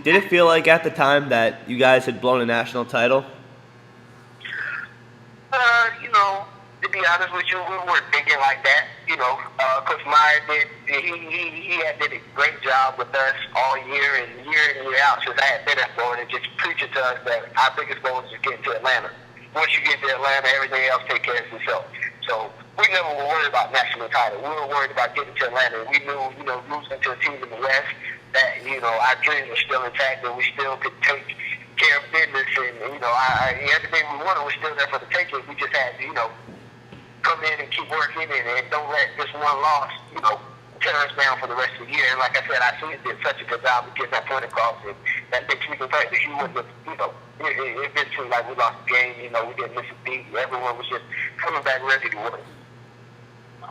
did it feel like at the time that you guys had blown a national title? To be honest with you, we weren't thinking like that. Coach Meyer he had did a great job with us all year and year out since I had been at Florida, just preaching to us that our biggest goal is to get to Atlanta. Once you get to Atlanta, everything else takes care of itself. So we never were worried about national title. We were worried about getting to Atlanta. We knew, losing to a team in the West, that, our dreams were still intact and we still could take care of business. And, everything we wanted was still there for the taking. We just had to, come in and keep working and don't let this one loss, tear us down for the rest of the year. And like I said, I see it did such a good job of getting that point across. And that makes me think that you wouldn't have, it didn't seem like we lost the game. We didn't miss a beat. Everyone was just coming back ready to win.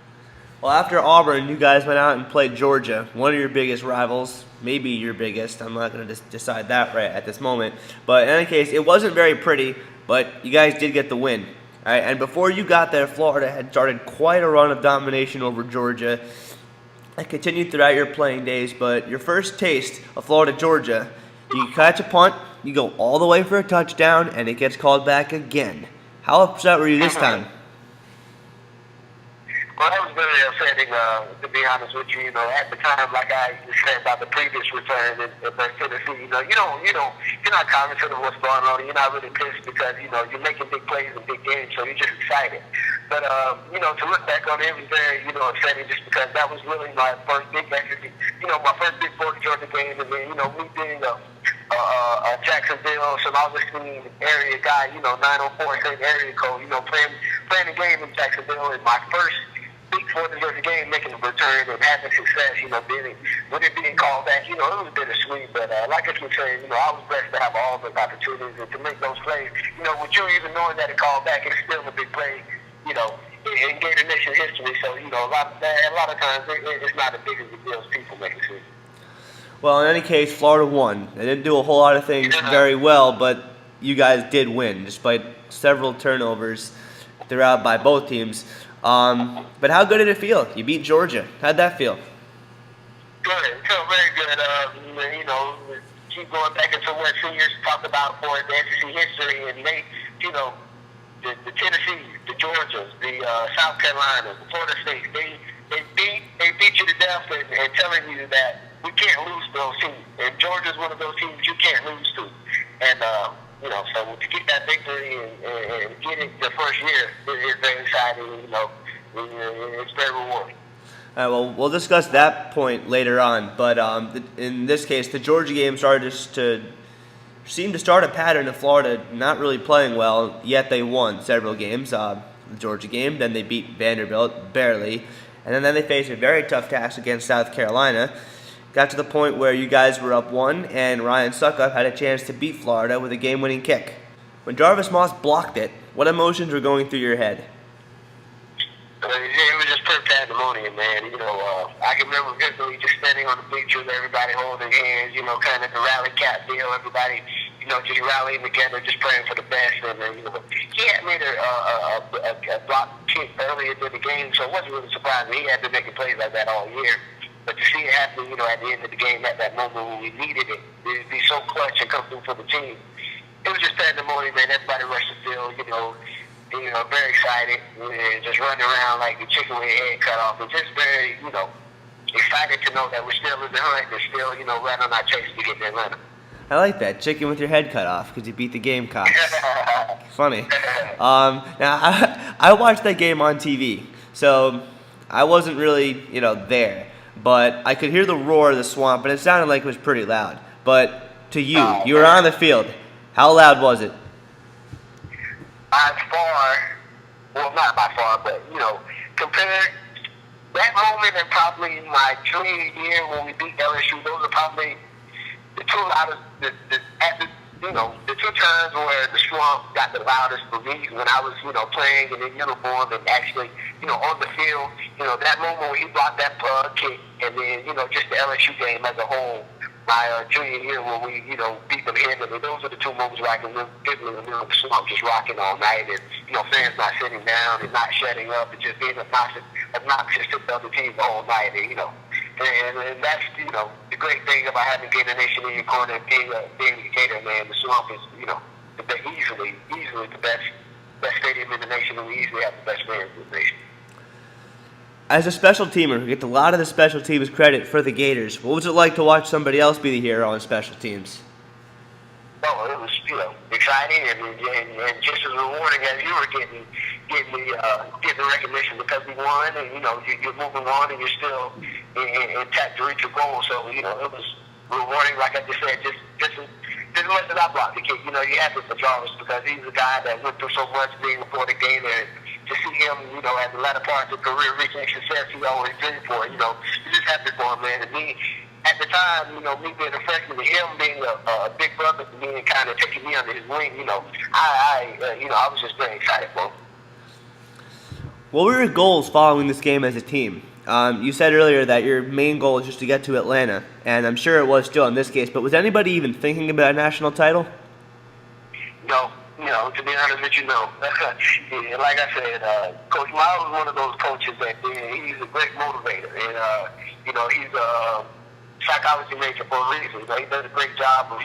Well, after Auburn, you guys went out and played Georgia, one of your biggest rivals, maybe your biggest. I'm not going to decide that right at this moment. But in any case, it wasn't very pretty, but you guys did get the win. All right, and before you got there, Florida had started quite a run of domination over Georgia. That continued throughout your playing days, but your first taste of Florida-Georgia, you catch a punt, you go all the way for a touchdown, and it gets called back again. How upset were you this time? Well, that was very upsetting, to be honest with you. At the time, like I said about the previous return in Tennessee, you're not cognizant of what's going on. You're not really pissed because, you're making big plays in big games, so you're just excited. But, to look back on it was very, upsetting just because that was really my first big victory, my first big Florida-Georgia game. And then, me being a Jacksonville, St. Augustine area guy, 904 same area code, playing the game in Jacksonville in my first big Florida-Georgia game, making a return and having success, with it being called back, it was bittersweet. But like I keep saying, I was blessed to have all those opportunities and to make those plays. With you even knowing that it called back, it's still a big play, in Gator Nation history. So, a lot of times it's not as big as the deal as people make it seem. Well, in any case, Florida won. They didn't do a whole lot of things very well, but you guys did win, despite several turnovers throughout by both teams. But how good did it feel? You beat Georgia. How'd that feel? Good. It felt very good. Keep going back into what seniors talk about for the SEC history, and they, the Tennessee, the Georgias, the South Carolina, the Florida State, they beat you to death and telling you that we can't lose to those teams. And Georgia's one of those teams you can't lose to. And so to get that victory and get it the first year is very exciting. It's very rewarding. All right, well, we'll discuss that point later on. But in this case, the Georgia game started to seem to start a pattern of Florida not really playing well, yet they won several games. The Georgia game, then they beat Vanderbilt barely, and then they faced a very tough task against South Carolina. Got to the point where you guys were up 1, and Ryan Suckup had a chance to beat Florida with a game-winning kick. When Jarvis Moss blocked it, what emotions were going through your head? It was just pure pandemonium, man. I can remember vividly just standing on the bleachers, everybody holding hands, kind of the rally cat deal, everybody, just rallying together, just praying for the best. And then, he had made a block kick earlier in the game, so it wasn't really surprising. He had been making plays like that all year. But to see it happen, at the end of the game, at that moment when we needed it, it'd be so clutch and come through for the team. It was just pandemonium, man. Everybody rushed the field, very excited, and just running around like the chicken with your head cut off. And just very, excited to know that we're still in the hunt and still, right on our chase to get to Atlanta. I like that, chicken with your head cut off, because you beat the Gamecocks. Funny. Now, I watched that game on TV, so I wasn't really, there. But I could hear the roar of the swamp, and it sounded like it was pretty loud. But to you, you were on the field. How loud was it? By far, well, not by far, but, compared that moment and probably my junior year when we beat LSU, those are probably the two loudest, the two times where the swamp got the loudest for me when I was, playing in uniform and actually, on the field. That moment when he blocked that kick, and then, just the LSU game as a whole, my junior year when we, beat them handily. Those are the two moments where I can vividly remember the swamp just rocking all night, and, fans not sitting down and not shutting up and just being obnoxious to the other team the whole night, and that's, the great thing about having Gator Nation in your corner and being a Gator, man. The Swamp is, easily the best stadium in the nation, and we easily have the best fans in the nation. As a special teamer who gets a lot of the special teams credit for the Gators, what was it like to watch somebody else be the hero on special teams? Oh, it was, exciting and just as rewarding as you were getting the recognition because we won, and you're moving on and you're still intact to reach your goal. So it was rewarding, like I just said, just as much as I blocked the kid. You have to for Jarvis because he's a guy that went through so much being a Florida Gator. And to see him, at the latter part of his career reaching success he always dreamed for. You just happy for him, man. And me, at the time, me being a freshman, and him being a big brother to me and kind of taking me under his wing, I was just very excited for him. What were your goals following this game as a team? You said earlier that your main goal is just to get to Atlanta, and I'm sure it was still in this case, but was anybody even thinking about a national title? No. To be honest with you, no. Like I said, Coach Miles is one of those coaches that he's a great motivator, and he's a psychology major for a reason. He does a great job of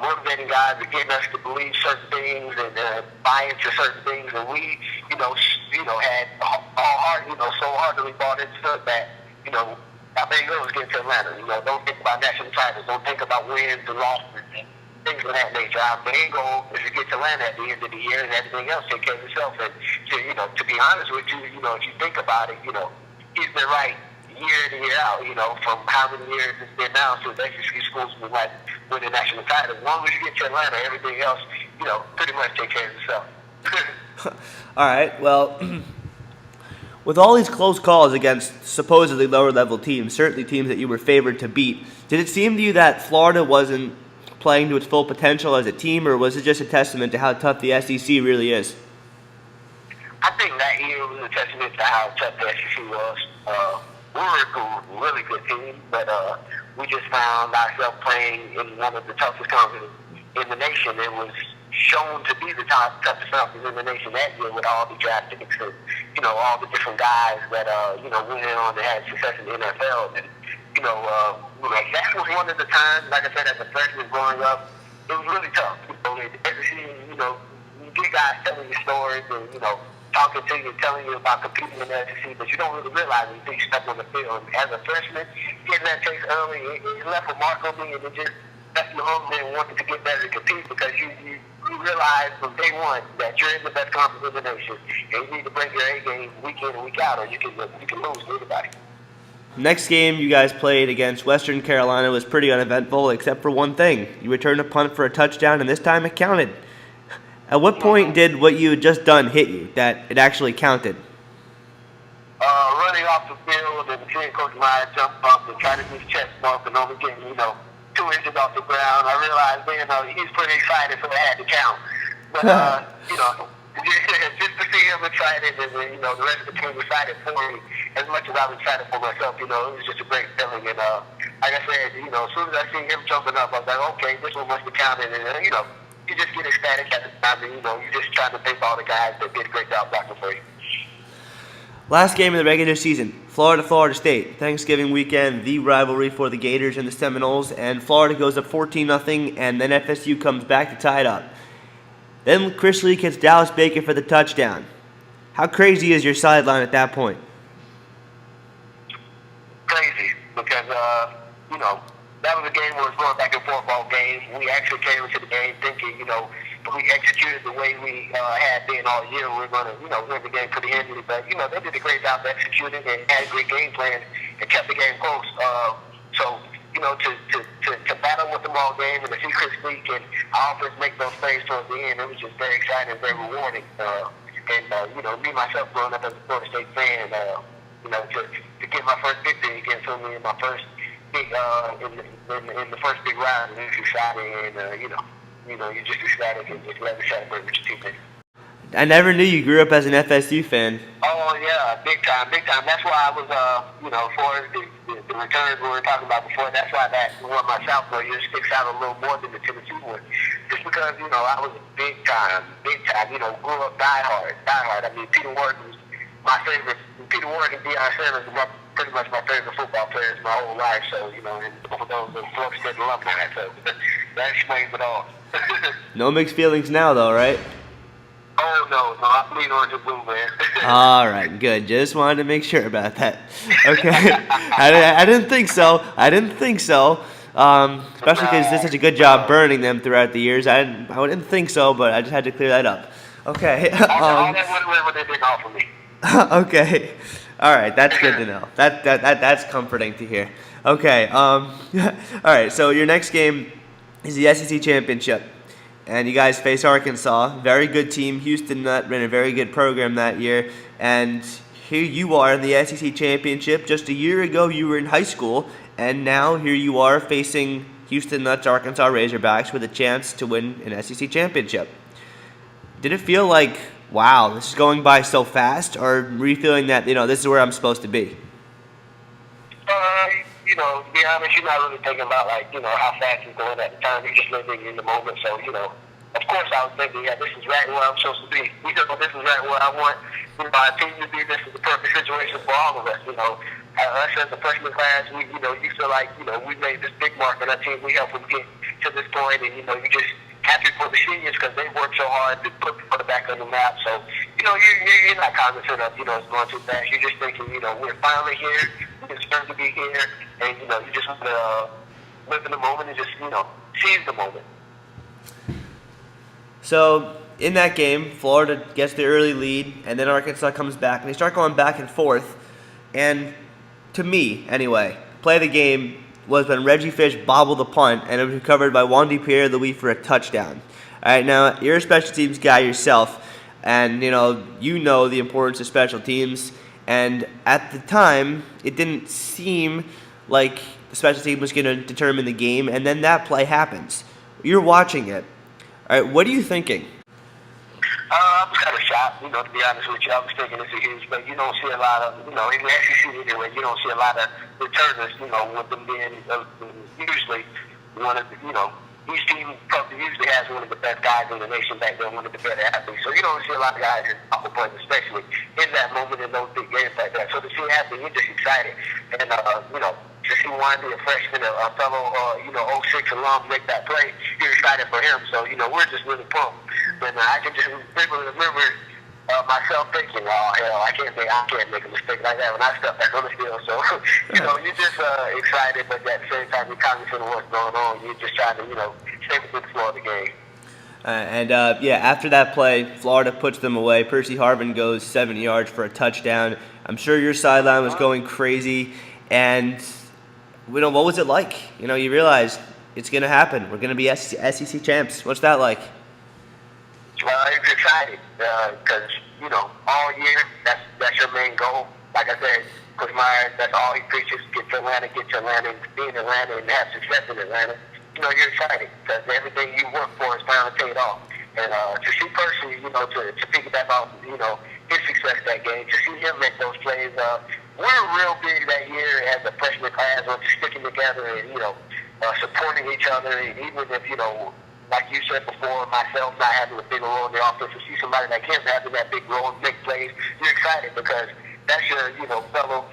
motivating guys and getting us to believe certain things and buy into certain things, and we had all heart, so heartily bought into that. Our main goal is getting to Atlanta. Don't think about national titles. Don't think about wins and losses and things of that nature. Our main goal is to get to Atlanta at the end of the year, and everything else take care of itself. And to be honest with you, if you think about it, he's been right year in and year out. From how many years it's been now since SEC schools been like winning national titles. As long as you get to Atlanta, everything else, pretty much take care of itself. All right. Well, with all these close calls against supposedly lower-level teams, certainly teams that you were favored to beat, did it seem to you that Florida wasn't playing to its full potential as a team, or was it just a testament to how tough the SEC really is? I think that year was a testament to how tough the SEC was. We were a really good team, but we just found ourselves playing in one of the toughest conferences in the nation. It was shown to be the toughest conference in the nation that year with all the draft picks and, all the different guys that, went on and had success in the NFL. And, that was one of the times, like I said, as a freshman growing up, it was really tough. You get guys telling you stories and, talking to you, telling you about competing in the SEC, but you don't really realize it until you step on the field. As a freshman, getting that taste early, it left a mark on me, and it just left me hungry and wanted to get better and compete because you realize from day one that you're in the best conference in the nation, and you need to bring your A game week in and week out, or you can lose to anybody. Next game you guys played against Western Carolina was pretty uneventful, except for one thing. You returned a punt for a touchdown, and this time it counted. At what point did what you had just done hit you, that it actually counted? Running off the field and seeing Coach Meyer jump up and try to do his chest bump and only getting, 2 inches off the ground, I realized then he's pretty excited, so it had to count. But, just to see him excited and, the rest of the team excited for me, as much as I was excited for myself, it was just a great feeling. And, like I said, as soon as I see him jumping up, I was like, okay, this one must have counted. And, you just get ecstatic at the time, and, you just trying to thank all the guys that did a great job blocking for you. Last game of the regular season, Florida State. Thanksgiving weekend, the rivalry for the Gators and the Seminoles, and Florida goes up 14-0, and then FSU comes back to tie it up. Then Chris Leak hits Dallas Baker for the touchdown. How crazy is your sideline at that point? Crazy, because, that was a game where it was going back and forth all game. We actually came into the game thinking, if we executed the way we had been all year, we were going to, win the game pretty handily. But, they did a great job executing and had a great game plan and kept the game close. To battle with them all game and to see Chris Leak and our offense make those plays towards the end, it was just very exciting and very rewarding. Me, myself, growing up as a Florida State fan, to get my first victory against them in my first big, in the first big round, it was exciting, and, you're just ecstatic and just glad to celebrate with your teammates. I never knew you grew up as an FSU fan. Oh, yeah, big time. That's why I was, for the returns we were talking about before, that's why that one my sophomore year sticks out a little more than the Tennessee one. Just because, I was big time, grew up diehard. I mean, Peter Wharton was my favorite. Peter Wharton and Deion Sanders were pretty much my favorite football players my whole life. So, you know, and both of those are Florida State alumni. So that explains it all. No mixed feelings now, though, right? Oh, no, I bleed orange and blue, man. All right, good. Just wanted to make sure about that. Okay, I didn't think so. Especially because you did such a good job burning them throughout the years. I didn't think so, but I just had to clear that up. Okay. All that whatever they didn't offer me. Okay. All right, that's good to know. That's comforting to hear. Okay. All right. So your next game is the SEC championship, and you guys face Arkansas. Very good team. Houston Nutt ran a very good program that year, and here you are in the SEC championship. Just a year ago, you were in high school, and now here you are facing Houston Nutt's Arkansas Razorbacks with a chance to win an SEC championship. Did it feel like, wow, this is going by so fast, or were you feeling that, this is where I'm supposed to be? You know, to be honest, you're not really thinking about, like, how fast it's going at the time. You're just living in the moment. So, of course I was thinking, yeah, this is right where I'm supposed to be. This is right where I want my team to be. This is the perfect situation for all of us. Us as a freshman class, you feel like, we made this big mark on our team. We helped them get to this point, and, you're just happy for the seniors because they worked so hard to put the back on the map. So, you're not cognizant of, it's going too fast. You're just thinking, we're finally here. It's fun to be here. And, you just want to live in the moment and just, seize the moment. So, in that game, Florida gets the early lead, and then Arkansas comes back, and they start going back and forth. And to me, anyway, play of the game was when Reggie Fish bobbled the punt, and it was recovered by Wandy Pierre-Louis for a touchdown. All right, now, you're a special teams guy yourself, and, you know the importance of special teams. And at the time, it didn't seem like the special team was going to determine the game, and then that play happens. You're watching it. All right, what are you thinking? I was kind of shocked, to be honest with you. I was thinking it's a huge, but you don't see a lot of, in the SEC anyway, you don't see a lot of returners, with them being usually one of the, each team probably usually has one of the best guys in the nation back there, one of the better athletes. So you don't see a lot of guys in upper points, especially in that moment in those big games like that. So to see it happen, you're just excited. And, to see Wandy, a freshman, a fellow, 06 alum make that play, you're excited for him. So, we're just really pumped. But I can just remember myself thinking, oh, hell, I can't make a mistake like that when I step back on the field. So, you're just excited, but at the same time, you're cognizant of what's going on. You're just trying to, stay within the flow of the game. After that play, Florida puts them away. Percy Harvin goes 70 yards for a touchdown. I'm sure your sideline was going crazy. And, what was it like? You realize it's going to happen. We're going to be SEC champs. What's that like? Well, it's exciting because, all year, that's your main goal. Like I said, Coach Myers, that's all he preaches, get to Atlanta, and be in Atlanta and have success in Atlanta. You're excited because everything you work for is finally paid off. And to see Percy, to piggyback off, his success that game, to see him make those plays, we're real big that year as a freshman class on sticking together and, supporting each other. And even if, like you said before, myself not having a big role in the offense, to see somebody like him having that big role and make plays, you're excited because that's your, fellow,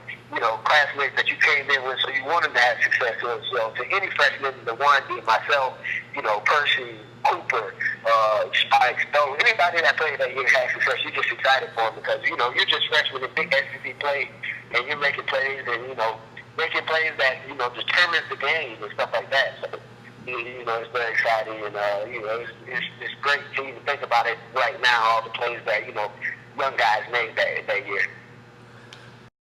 classmates that you came in with, so you want them to have success. So to any freshman, the Wandy, myself, Percy, Cooper, Spikes, anybody that played that year has success, you're just excited for them because, you're just freshmen in big SEC play, and you're making plays and, making plays that, determines the game and stuff like that. So, it's very exciting, and, it's great to even think about it right now, all the plays that, young guys made that year.